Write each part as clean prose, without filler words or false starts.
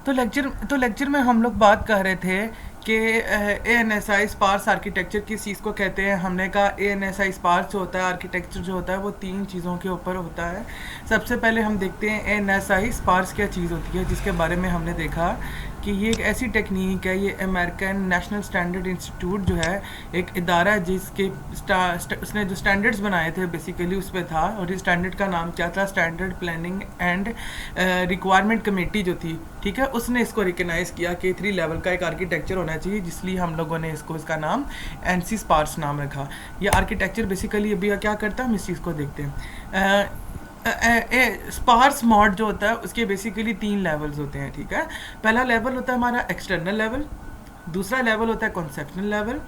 तो लेक्चर में हम लोग बात कर रहे थे कि ANSI स्पार्स आर्किटेक्चर किस चीज़ को कहते हैं। हमने कहा ANSI स्पार्स जो होता है आर्किटेक्चर जो होता है वो 3 चीज़ों के ऊपर होता है। सबसे पहले हम देखते हैं ANSI स्पार्स क्या चीज़ होती है, जिसके बारे में हमने देखा कि ये एक ऐसी टेक्निक है, ये अमेरिकन नेशनल स्टैंडर्ड इंस्टीट्यूट जो है एक इदारा है जिसके उसने जो स्टैंडर्ड्स बनाए थे बेसिकली उस पर था, और इस स्टैंडर्ड का नाम क्या था, standard planning and requirement committee जो थी, ठीक है, उसने इसको रिकगनाइज़ किया कि 3 लेवल का एक आर्किटेक्चर होना चाहिए, जिसलिए हम लोगों ने इसका नाम एनसी स्पार्स नाम रखा। ये आर्किटेक्चर बेसिकली अभी क्या करता है हम इस चीज़ को देखते हैं। स्पार्स मॉड जो होता है उसके बेसिकली 3 लेवल्स होते हैं, ठीक है। पहला लेवल होता है हमारा एक्सटर्नल लेवल, दूसरा लेवल होता है कॉन्सेप्शनल लेवल,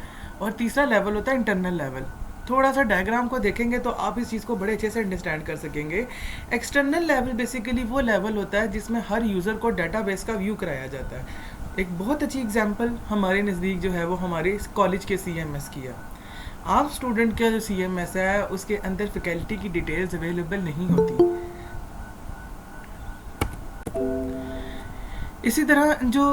और तीसरा लेवल होता है इंटरनल लेवल। थोड़ा सा डायग्राम को देखेंगे तो आप इस चीज़ को बड़े अच्छे से अंडरस्टैंड कर सकेंगे। एक्सटर्नल लेवल बेसिकली वो लेवल होता है जिसमें हर यूज़र को डाटाबेस का व्यू कराया जाता है। एक बहुत अच्छी एग्जांपल हमारे नज़दीक जो है वो हमारे कॉलेज के CMS की है। आप स्टूडेंट का जो CMS है उसके अंदर फैकल्टी की डिटेल्स अवेलेबल नहीं होती। इसी तरह जो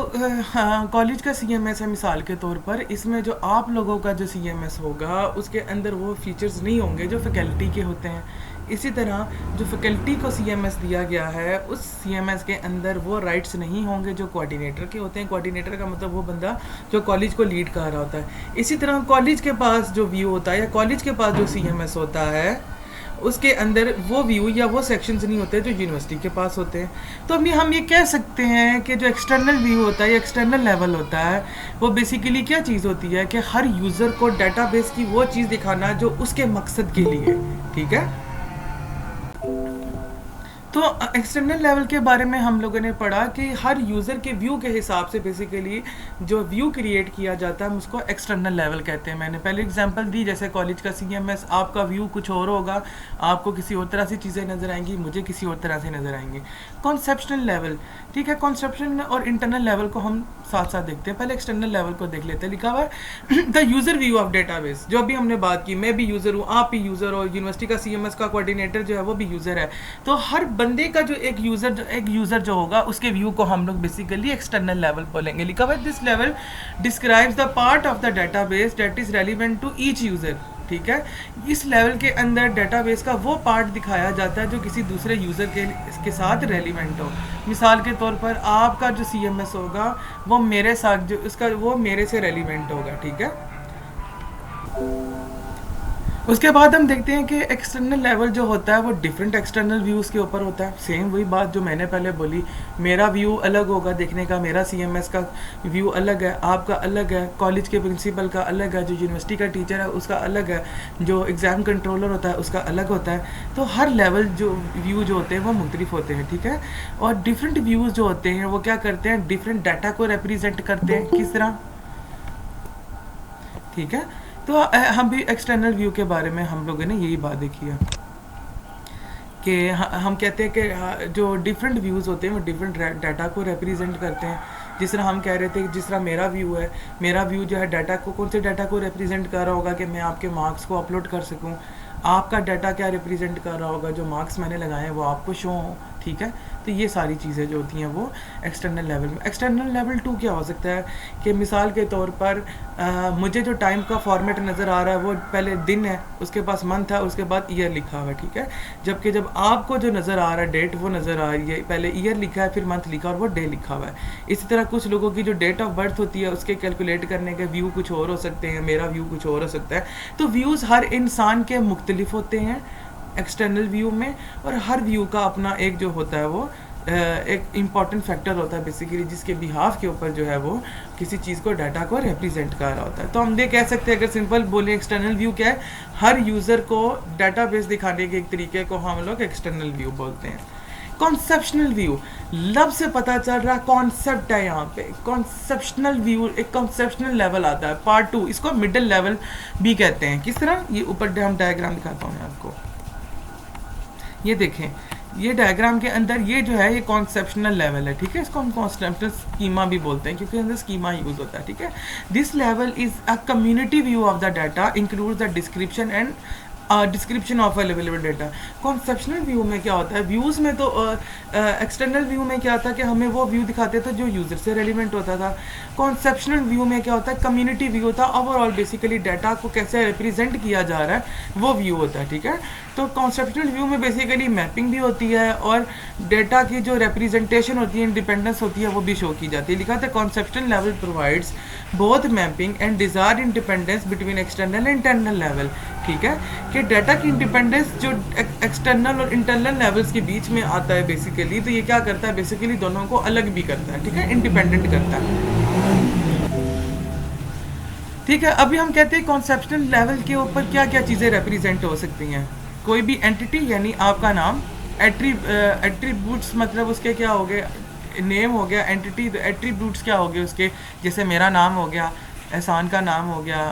कॉलेज का CMS है मिसाल के तौर पर, इसमें जो आप लोगों का जो CMS होगा उसके अंदर वो फीचर्स नहीं होंगे जो फैकल्टी के होते हैं। इसी तरह जो फैकल्टी को CMS दिया गया है उस CMS के अंदर वो राइट्स नहीं होंगे जो कोऑर्डिनेटर के होते हैं। कोऑर्डिनेटर का मतलब वो बंदा जो कॉलेज को लीड कर रहा होता है। इसी तरह कॉलेज के पास जो व्यू होता है या कॉलेज के पास जो CMS होता है उसके अंदर वो व्यू या वो सेक्शंस नहीं होते जो यूनिवर्सिटी के पास होते हैं। तो अभी हम ये कह सकते हैं कि जो एक्सटर्नल व्यू होता है या एक्सटर्नल लेवल होता है वो बेसिकली क्या चीज़ होती है कि हर यूज़र को डाटाबेस की वो चीज़ दिखाना जो उसके मकसद के लिए, ठीक है। तो एक्सटर्नल लेवल के बारे में हम लोगों ने पढ़ा कि हर यूज़र के व्यू के हिसाब से बेसिकली जो व्यू क्रिएट किया जाता है उसको एक्सटर्नल लेवल कहते हैं। मैंने पहले एग्जांपल दी, जैसे कॉलेज का CMS, आपका व्यू कुछ और होगा, आपको किसी और तरह से चीज़ें नज़र आएंगी, मुझे किसी और तरह से नज़र आएंगी। कॉन्सेप्शनल लेवल, ठीक है, कॉन्सेप्शन और इंटरनल लेवल को हम साथ साथ देखते हैं। पहले एक्सटर्नल लेवल को देख लेते हैं। लिखा हुआ है the user view of database, जो अभी हमने बात की, मैं भी यूज़र हूँ, आप भी यूज़र हो, यूनिवर्सिटी का CMS का कोऑर्डिनेटर जो है वो भी यूज़र है। तो हर बंदे का जो एक यूज़र जो होगा उसके व्यू को हम लोग बेसिकली एक्सटर्नल लेवल बोलेंगे। लिखा हुआ है this level describes the part of the database that is relevant to each user, ठीक है। इस लेवल के अंदर डेटाबेस का वो पार्ट दिखाया जाता है जो किसी दूसरे यूज़र के साथ रेलिवेंट हो। मिसाल के तौर पर आपका जो CMS होगा वो मेरे साथ जो उसका वो मेरे से रेलिवेंट होगा, ठीक है। उसके बाद हम देखते हैं कि एक्सटर्नल लेवल जो होता है वो डिफरेंट एक्सटर्नल व्यूज़ के ऊपर होता है। सेम वही बात जो मैंने पहले बोली, मेरा व्यू अलग होगा देखने का, मेरा CMS का व्यू अलग है, आपका अलग है, कॉलेज के प्रिंसिपल का अलग है, जो यूनिवर्सिटी का टीचर है उसका अलग है, जो एग्ज़ाम कंट्रोलर होता है उसका अलग होता है। तो हर लेवल जो व्यू जो होते हैं वो मुख्तलिफ होते हैं, ठीक है। और डिफरेंट व्यूज़ जो होते हैं वो क्या करते हैं, डिफरेंट डाटा को रिप्रेजेंट करते हैं। किस तरह, ठीक है। तो हम भी एक्सटर्नल व्यू के बारे में हम लोगों ने यही बात देखी है कि हम कहते हैं कि जो डिफरेंट व्यूज़ होते हैं वो डिफरेंट डाटा को रिप्रेजेंट करते हैं। जिस तरह हम कह रहे थे कि जिस तरह मेरा व्यू है, मेरा व्यू जो है डाटा को, कौन से डाटा को रिप्रेजेंट कर रहा होगा कि मैं आपके मार्क्स को अपलोड कर सकूं। आपका डाटा क्या रिप्रेजेंट कर रहा होगा, जो मार्क्स मैंने लगाए हैं वो आपको शो हो, ठीक है। तो ये सारी चीज़ें जो होती हैं वो एक्सटर्नल लेवल में। एक्सटर्नल लेवल 2 क्या हो सकता है कि मिसाल के तौर पर मुझे जो टाइम का फॉर्मेट नज़र आ रहा है वो पहले दिन है, उसके पास मंथ है, उसके बाद ईयर लिखा हुआ है, ठीक है। जबकि जब आपको जो नज़र आ रहा है डेट वो नज़र आ रही है, पहले ईयर लिखा है फिर मंथ लिखा और वो डे लिखा हुआ है। इसी तरह कुछ लोगों की जो डेट ऑफ बर्थ होती है उसके कैलकुलेट करने के व्यू कुछ और हो सकते हैं, मेरा व्यू कुछ और हो सकता है। तो व्यूज़ हर इंसान के मुख्तलिफ होते हैं एक्सटर्नल व्यू में, और हर व्यू का अपना एक जो होता है वो एक इम्पॉर्टेंट फैक्टर होता है बेसिकली, जिसके बिहाफ के ऊपर जो है वो किसी चीज़ को डाटा को रिप्रेजेंट कर रहा होता है। तो हम ये कह सकते हैं, अगर सिंपल बोले एक्सटर्नल व्यू क्या है, हर यूज़र को डाटाबेस दिखाने के एक तरीके को हम लोग एक्सटर्नल व्यू बोलते हैं। कॉन्सेप्शनल व्यू, लफ्ज़ से पता चल रहा है कॉन्सेप्ट है यहाँ पे। कॉन्सेप्शनल व्यू एक कॉन्सेप्शनल लेवल आता है, पार्ट 2, इसको मिडिल लेवल भी कहते हैं। किस तरह, ये ऊपर हम डायग्राम दिखाता हूँ मैं आपको, ये देखें, ये डायग्राम के अंदर ये जो है ये कॉन्सेप्शनल लेवल है, ठीक है। इसको हम कॉन्सेप्शनल स्कीमा भी बोलते हैं क्योंकि अंदर स्कीमा यूज होता है, ठीक है। This level is a community view of the data, includes the description and description of available data. Conceptional view में क्या होता है, व्यूज़ में तो एक्सटर्नल व्यू में क्या था कि हमें वो व्यू दिखाते थे जो यूज़र से रेलिवेंट होता था। कॉन्सेप्शनल व्यू में क्या होता है, कम्युनिटी व्यू होता है, ओवरऑल बेसिकली डाटा को कैसे रिप्रेजेंट किया जा रहा है वो व्यू होता है, ठीक है। तो कॉन्सेप्शनल व्यू में बेसिकली मैपिंग भी होती है और डेटा की जो रिप्रेजेंटेशन होती है, इंडिपेंडेंस होती है, वो भी शो की जाती है। लिखा था conceptional level provides both mapping and desired independence between external and internal level, ठीक है। कि डाटा की इंडिपेंडेंस जो एक्सटर्नल और इंटरनल लेवल्स के बीच में आता है बेसिकली, तो ये क्या करता है, बेसिकली दोनों को अलग भी करता है, ठीक है, इंडिपेंडेंट करता है, ठीक है। अभी हम कहते हैं कॉन्सेप्शनल लेवल के ऊपर क्या क्या चीज़ें रिप्रेजेंट हो सकती हैं। कोई भी एंटिटी यानी आपका नाम, एट्रीब्यूट्स मतलब उसके क्या हो गए, नेम हो गया, एंटिटी तो एट्रीब्यूट्स क्या हो गए उसके, जैसे मेरा नाम हो गया, एहसान का नाम हो गया,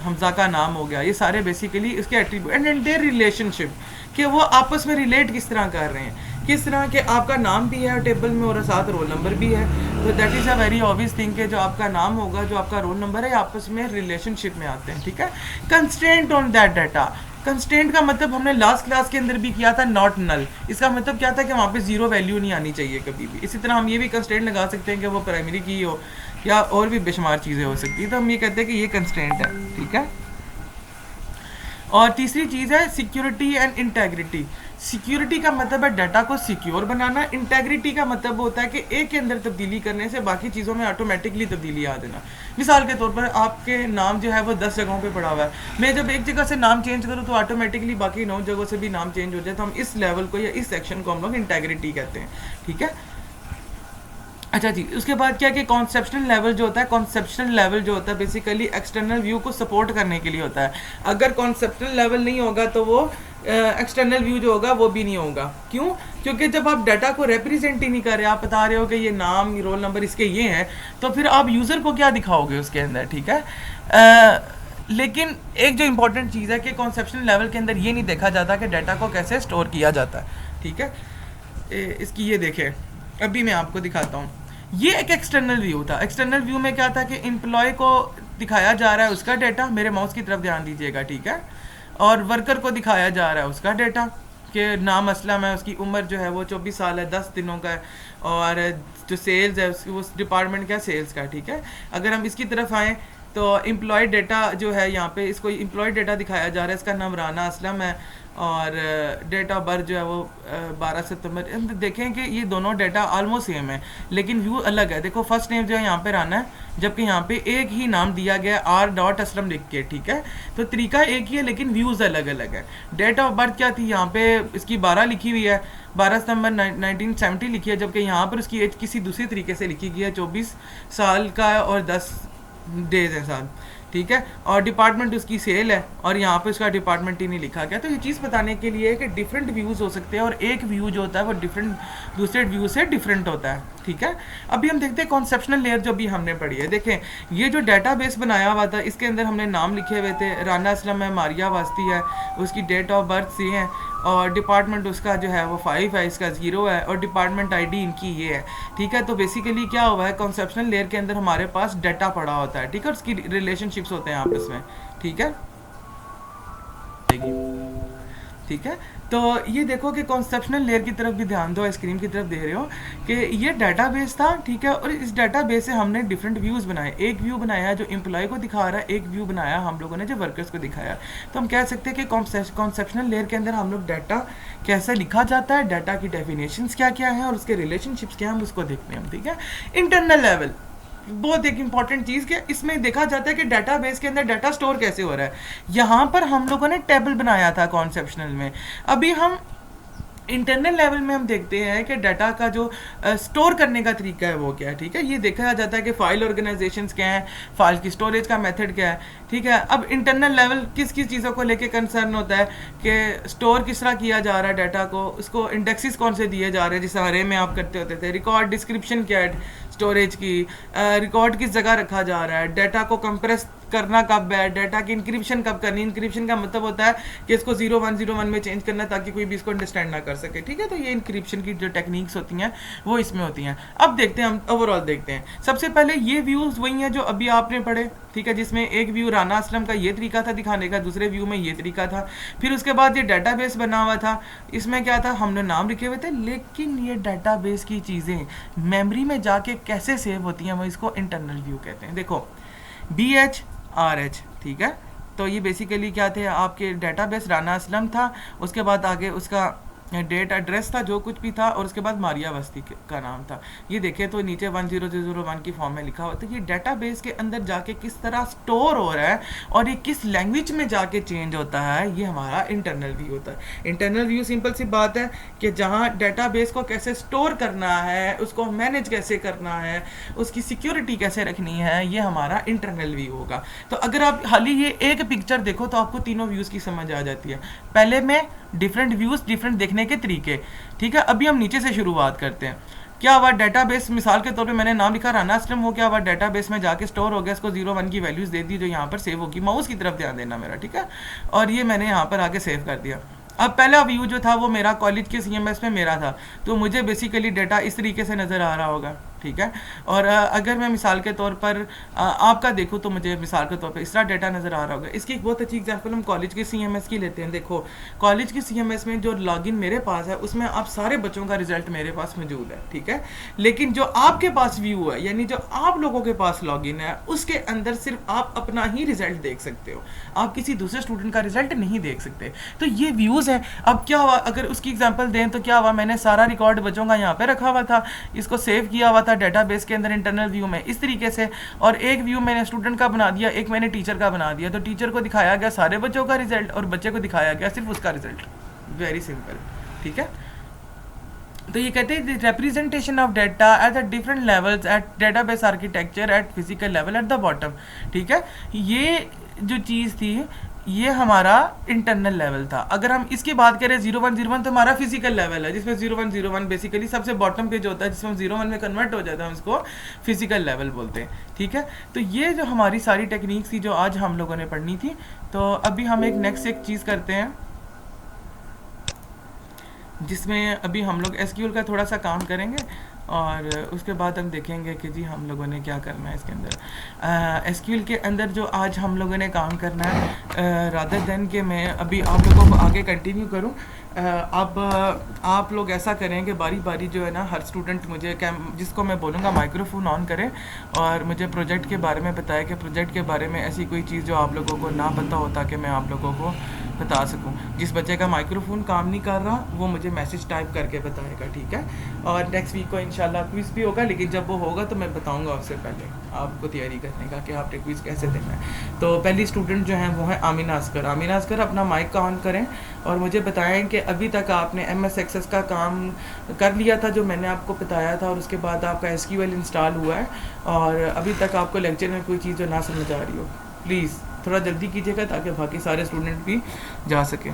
हमजा का नाम हो गया, ये सारे बेसिकली इसके एट्रीब्यूट एंड देयर रिलेशनशिप, कि वो आपस में रिलेट किस तरह कर रहे हैं, किस तरह के आपका नाम भी है टेबल में और साथ रोल नंबर भी है। तो that is a very obvious thing कि जो आपका नाम होगा, जो आपका रोल नंबर है, आपस में रिलेशनशिप में आते हैं, ठीक है। Constraint on that data, constraint का मतलब हमने लास्ट क्लास के अंदर भी किया था, नॉट नल। इसका मतलब क्या था कि वहाँ पे जीरो वैल्यू नहीं आनी चाहिए कभी भी। इसी तरह हम ये भी कंस्ट्रेंट लगा सकते हैं कि वो प्राइमरी की हो या और भी बेशुमार चीज़ें हो सकती है, तो हम ये कहते हैं कि ये कंस्ट्रेंट है, ठीक है। और तीसरी चीज़ है सिक्योरिटी एंड इंटेग्रिटी। सिक्योरिटी का मतलब है डाटा को सिक्योर बनाना, इंटेग्रिटी का मतलब होता है कि एक के अंदर तब्दीली करने से बाकी चीज़ों में ऑटोमेटिकली तब्दीली आ देना। मिसाल के तौर पर आपके नाम जो है वो 10 जगहों पे पड़ा हुआ है, मैं जब एक जगह से नाम चेंज करूँ तो ऑटोमेटिकली बाकी 9 जगहों से भी नाम चेंज हो जाए, तो हम इस लेवल को या इस सेक्शन को हम लोग इंटेग्रिटी कहते हैं, ठीक है। अच्छा जी, उसके बाद क्या कि कॉन्सेप्शनल लेवल जो होता है, कॉन्सेप्शनल लेवल जो होता है बेसिकली एक्सटर्नल व्यू को सपोर्ट करने के लिए होता है। अगर कॉन्सेप्शनल लेवल नहीं होगा तो वो एक्सटर्नल व्यू जो होगा वो भी नहीं होगा। क्यों? क्योंकि जब आप डाटा को रिप्रेजेंट ही नहीं कर रहे, आप बता रहे हो कि ये नाम, ये रोल नंबर इसके ये हैं, तो फिर आप यूज़र को क्या दिखाओगे उसके अंदर, ठीक है। लेकिन एक जो इंपॉर्टेंट चीज़ है कि कॉन्सेप्शनल लेवल के अंदर ये नहीं देखा जाता कि डाटा को कैसे स्टोर किया जाता है, ठीक है। इसकी ये देखें, अभी मैं आपको दिखाता हूँ। ये एक एक्सटर्नल व्यू था। एक्सटर्नल व्यू में क्या था कि एम्प्लॉय को दिखाया जा रहा है उसका डेटा, मेरे माउस की तरफ ध्यान दीजिएगा, ठीक है। और वर्कर को दिखाया जा रहा है उसका डेटा कि नाम असलम है, उसकी उम्र जो है वो 24 साल है, 10 दिनों का है, और जो सेल्स है उसकी, उस डिपार्टमेंट का सेल्स का, ठीक है। अगर हम इसकी तरफ आएँ तो एम्प्लॉय डेटा जो है यहाँ पे, इसको एम्प्लॉय डेटा दिखाया जा रहा है, इसका नाम राना असलम है और डेट ऑफ बर्थ जो है वो 12 सितंबर। देखें कि ये दोनों डेटा ऑलमोस्ट सेम है लेकिन व्यू अलग है। देखो फर्स्ट नेम जो है यहाँ पे राना है, जबकि यहाँ पे एक ही नाम दिया गया R.असलम लिख के, ठीक है। तो तरीका एक ही है लेकिन व्यूज़ अलग अलग है। डेट ऑफ बर्थ क्या थी, यहाँ पे इसकी 12 लिखी हुई है, 12 सितंबर 1970 लिखी है, जबकि यहाँ पर उसकी एज किसी दूसरी तरीके से लिखी गई है, 24 साल का है और 10 डेज है साल, ठीक है। और डिपार्टमेंट उसकी सेल है और यहाँ पे उसका डिपार्टमेंट ही नहीं लिखा गया। तो ये चीज़ बताने के लिए कि डिफरेंट व्यूज़ हो सकते हैं और एक व्यू जो होता है वो डिफरेंट दूसरे व्यू से डिफरेंट होता है, ठीक है। अभी हम देखते हैं कॉन्सेप्शनल लेयर जो भी हमने पढ़ी है। देखें ये जो डाटाबेस बनाया हुआ था, इसके अंदर हमने नाम लिखे हुए थे, राना असलम है, मारिया वास्ती है, उसकी डेट ऑफ बर्थ सी है और डिपार्टमेंट उसका जो है वो 5 है, इसका 0 है और डिपार्टमेंट आईडी इनकी ये है, ठीक है। तो बेसिकली क्या हुआ है, कॉन्सेप्शनल लेयर के अंदर हमारे पास डाटा पड़ा होता है, ठीक है, उसकी रिलेशनशिप्स होते हैं आपस में, ठीक है, ठीक है। तो ये देखो कि कॉन्सेप्शनल लेयर की तरफ भी ध्यान दो, स्क्रीन की तरफ दे रहे हो कि ये डाटाबेस था, ठीक है। और इस डाटाबेस से हमने डिफरेंट व्यूज़ बनाए। एक व्यू बनाया जो एम्प्लॉय को दिखा रहा है, एक व्यू बनाया हम लोगों ने जो वर्कर्स को दिखाया। तो हम कह सकते हैं कि कॉन्सेप्शनल लेयर के अंदर हम लोग डाटा कैसे लिखा जाता है, डाटा की डेफिनेशंस क्या क्या हैं और उसके रिलेशनशिप्स क्या हैं, हम उसको देखते हैं हम, ठीक है। इंटरनल लेवल बहुत एक इंपॉर्टेंट चीज़ कि इसमें देखा जाता है कि डाटाबेस के अंदर डाटा स्टोर कैसे हो रहा है। यहाँ पर हम लोगों ने टेबल बनाया था कॉन्सेप्शनल में। अभी हम इंटरनल लेवल में हम देखते हैं कि डाटा का जो स्टोर करने का तरीका है वो क्या है, ठीक है। ये देखा जाता है कि फाइल ऑर्गेनाइजेशंस क्या हैं, फाइल की स्टोरेज का मेथड क्या है, ठीक है। अब इंटरनल लेवल किस किस चीज़ों को लेके कंसर्न होता है कि स्टोर किस तरह किया जा रहा है डाटा को, उसको इंडेक्सेस कौन से दिए जा रहे हैं, जिस अरे में आप करते होते थे, रिकॉर्ड डिस्क्रिप्शन क्या है, स्टोरेज की, रिकॉर्ड किस जगह रखा जा रहा है, डाटा को कंप्रेस करना कब है, डाटा की इंक्रिप्शन कब करनी। इंक्रिप्शन का मतलब होता है कि इसको 0101 में चेंज करना ताकि कोई भी इसको अंडरस्टैंड ना कर सके, ठीक है। तो ये इंक्रिप्शन की जो टेक्निक्स होती हैं वो इसमें होती हैं। अब देखते हैं, हम ओवरऑल देखते हैं। सबसे पहले ये व्यूज वही हैं जो अभी आपने पढ़े, ठीक है, जिसमें एक व्यू राना असलम का ये तरीका था दिखाने का, दूसरे व्यू में ये तरीका था। फिर उसके बाद ये डाटाबेस बना हुआ था, इसमें क्या था, हमने नाम लिखे हुए थे, लेकिन ये डाटाबेस की चीज़ें मेमोरी में जाके कैसे सेव होती हैं वो इसको इंटरनल व्यू कहते हैं। देखो BHRH, ठीक है। तो ये बेसिकली क्या थे, आपके डाटाबेस राना असलम था, उसके बाद आगे उसका डेट एड्रेस था जो कुछ भी था, और उसके बाद मारिया वस्ती का नाम था। ये देखें तो नीचे 10001 की फॉर्म में लिखा हुआ। तो ये डाटाबेस के अंदर जाके किस तरह स्टोर हो रहा है और ये किस लैंग्वेज में जाके चेंज होता है, ये हमारा इंटरनल व्यू होता है। इंटरनल व्यू सिंपल सी बात है कि जहाँ डाटाबेस को कैसे स्टोर करना है, उसको मैनेज कैसे करना है, उसकी सिक्योरिटी कैसे रखनी है, ये हमारा इंटरनल व्यू होगा। तो अगर आप हाली ये एक पिक्चर देखो तो आपको तीनों व्यूज़ की समझ आ जाती है। पहले में डिफरेंट व्यूज़, डिफरेंट देखने के तरीके, ठीक है। अभी हम नीचे से शुरुआत करते हैं। क्या हुआ, डाटाबेस मिसाल के तौर पे मैंने नाम लिखा राना असलम, वो क्या हुआ, डाटाबेस में जाके स्टोर हो गया, इसको 01 की वैल्यूज़ दे दी जो यहाँ पर सेव होगी। माउस की तरफ ध्यान देना मेरा, ठीक है। और ये मैंने यहाँ पर आके सेव कर दिया। अब पहला व्यू जो था वो मेरा कॉलेज के CMS में मेरा था, तो मुझे बेसिकली डाटा इस तरीके से नज़र आ रहा होगा, ठीक है। और अगर मैं मिसाल के तौर पर आपका देखूँ तो मुझे मिसाल के तौर पर इस तरह डाटा नज़र आ रहा होगा। इसकी एक बहुत अच्छी एग्जांपल हम कॉलेज के CMS की लेते हैं। देखो कॉलेज के CMS में जो लॉगिन मेरे पास है उसमें आप सारे बच्चों का रिजल्ट मेरे पास मौजूद है, ठीक है। लेकिन जो आपके पास व्यू है, यानी जो आप लोगों के पास लॉगिन है, उसके अंदर सिर्फ आप अपना ही रिजल्ट देख सकते हो, आप किसी दूसरे स्टूडेंट का रिजल्ट नहीं देख सकते। तो ये व्यूज़ है। अब क्या हुआ, अगर उसकी एग्जांपल दें तो क्या हुआ, मैंने सारा रिकॉर्ड बच्चों का यहाँ पे रखा हुआ था, इसको सेव किया हुआ था डाटाबेस के अंदर इंटरनल व्यू में इस तरीके से, और एक व्यू मैंने स्टूडेंट का बना दिया, एक मैंने टीचर का बना दिया। तो टीचर को दिखाया गया सारे बच्चों का रिजल्ट और बच्चे को दिखाया गया सिर्फ उसका रिजल्ट। वेरी सिंपल, ठीक है। तो ये कहते हैं representation of data at the different levels at database architecture eight physical level at the bottom, ठीक है। ये जो चीज़ थी ये हमारा इंटरनल लेवल था। अगर हम इसकी बात करें 0101 तो हमारा फिजिकल लेवल है, जिसमें 0101 बेसिकली सबसे बॉटम पे जो होता है, जिसमें 01 में कन्वर्ट हो जाता है, हम इसको फिजिकल लेवल बोलते हैं, ठीक है। तो ये जो हमारी सारी टेक्निक्स थी जो आज हम लोगों ने पढ़नी थी। तो अभी हम एक चीज़ करते हैं जिसमें अभी हम लोग SQL का थोड़ा सा काम करेंगे और उसके बाद हम देखेंगे कि जी हम लोगों ने क्या करना है इसके अंदर। SQL के अंदर जो आज हम लोगों ने काम करना है, रादर देन कि मैं अभी आप लोगों को आगे कंटिन्यू करूं, अब आप लोग ऐसा करें कि बारी बारी जो है ना, हर स्टूडेंट मुझे जिसको मैं बोलूँगा माइक्रोफोन ऑन करें और मुझे प्रोजेक्ट के बारे में बताए कि प्रोजेक्ट के बारे में ऐसी कोई चीज़ जो आप लोगों को ना पता होता कि मैं आप लोगों को बता सकूं। जिस बच्चे का माइक्रोफोन काम नहीं कर रहा वो मुझे मैसेज टाइप करके बताएगा, ठीक है। और नेक्स्ट वीक को इंशाल्लाह क्विज़ भी होगा, लेकिन जब वो होगा तो मैं बताऊंगा उससे पहले आपको तैयारी करने का कि आपने क्विज़ कैसे देना है। तो पहली स्टूडेंट जो है वो है आमिना असगर। आमिना असगर अपना माइक ऑन करें और मुझे बताएं कि अभी तक आपने MS एक्सेस का काम कर लिया था जो मैंने आपको बताया था, और उसके बाद आपका SQL इंस्टॉल हुआ है और अभी तक आपको लेक्चर में कोई चीज़ जो ना समझ आ रही हो, प्लीज़ थोड़ा जल्दी कीजिएगा ताकि बाकी सारे स्टूडेंट भी जा सकें।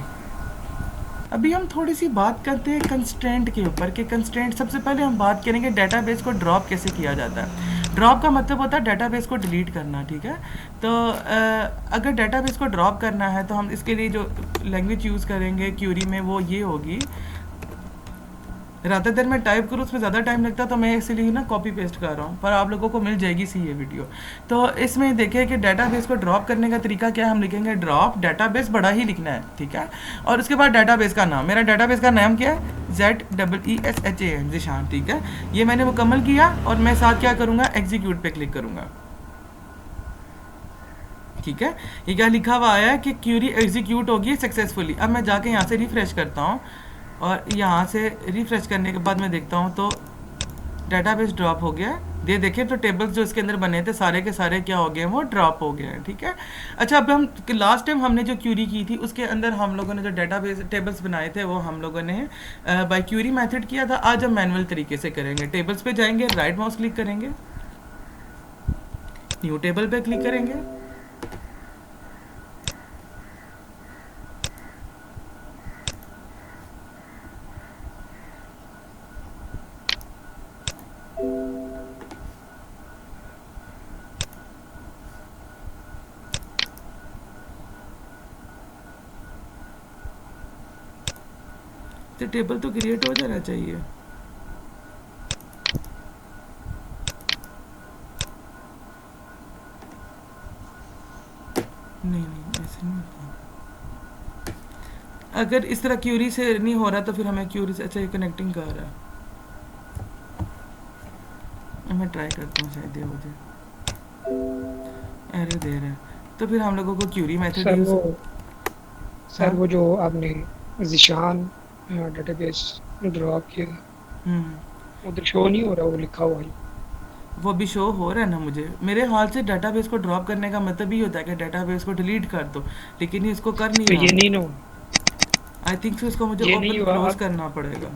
अभी हम थोड़ी सी बात करते हैं कंस्ट्रेंट के ऊपर कि कंस्ट्रेंट, सबसे पहले हम बात करेंगे डाटाबेस को ड्रॉप कैसे किया जाता है। ड्रॉप का मतलब होता है डाटाबेस को डिलीट करना, ठीक है। तो अगर डाटाबेस को ड्रॉप करना है तो हम इसके लिए जो लैंग्वेज यूज़ करेंगे क्यूरी में वो ये होगी। रात देर में टाइप करूँ उसमें ज़्यादा टाइम लगता तो मैं इसलिए ना कॉपी पेस्ट कर रहा हूँ, पर आप लोगों को मिल जाएगी सी ये वीडियो। तो इसमें देखिए कि डाटाबेस को ड्रॉप करने का तरीका क्या है। हम लिखेंगे ड्रॉप डाटाबेस, बड़ा ही लिखना है, ठीक है। और उसके बाद डाटाबेस का नाम, मेरा डाटाबेस का नाम क्या है, ZEESHAN, ज़ीशान, ठीक है। ये मैंने मुकम्मल किया और मैं साथ क्या करूँगा, एग्जीक्यूट पे क्लिक करूँगा, ठीक है। ये क्या लिखा हुआ आया है कि क्यूरी एग्जीक्यूट होगी सक्सेसफुली। अब मैं जाके यहाँ से रिफ्रेश करता हूँ और यहाँ से रिफ्रेश करने के बाद मैं देखता हूँ तो डाटाबेस ड्रॉप हो गया है। ये देखिए तो टेबल्स जो इसके अंदर बने थे सारे के सारे क्या हो गए हैं, वो ड्रॉप हो गए हैं, ठीक है। अच्छा, अब हम लास्ट टाइम हमने जो क्यूरी की थी उसके अंदर हम लोगों ने जो डाटाबेस टेबल्स बनाए थे वो हम लोगों ने बाय क्यूरी मेथड किया था। आज हम मैनुअल तरीके से करेंगे। टेबल्स पे जाएंगे, राइट माउस क्लिक करेंगे, न्यू टेबल पे क्लिक करेंगे, तो टेबल तो क्रिएट हो जाना चाहिए। नहीं नहीं ऐसे नहीं होता। अगर इस तरह क्यूरी से नहीं हो रहा तो फिर हमें क्यूरी से, अच्छा ये कनेक्टिंग कर रहा है, मैं ट्राई करता हूँ शायद ये हो जाए। एरर दे रहा है, तो फिर हम लोगों को क्यूरी मेथड सर यूज़। वो हाँ। सर वो जो आपने ज़ीशान डेटाबेस ड्रॉप किया था, हम्म। उधर शो नहीं हो रहा वो लिखा हुआ है। वो भी शो हो रहा है ना मुझे, मेरे हाल से डाटाबेस को ड्रॉप करने का मतलब ही होता है कि डाटाबेस को डिलीट कर दो, लेकिन ये इसको कर नहीं तो रहा। ये नहीं ना, आई थिंक सो इसको मुझे ये नहीं ओपन हुआ क्लोज अब। करना पड़ेगा।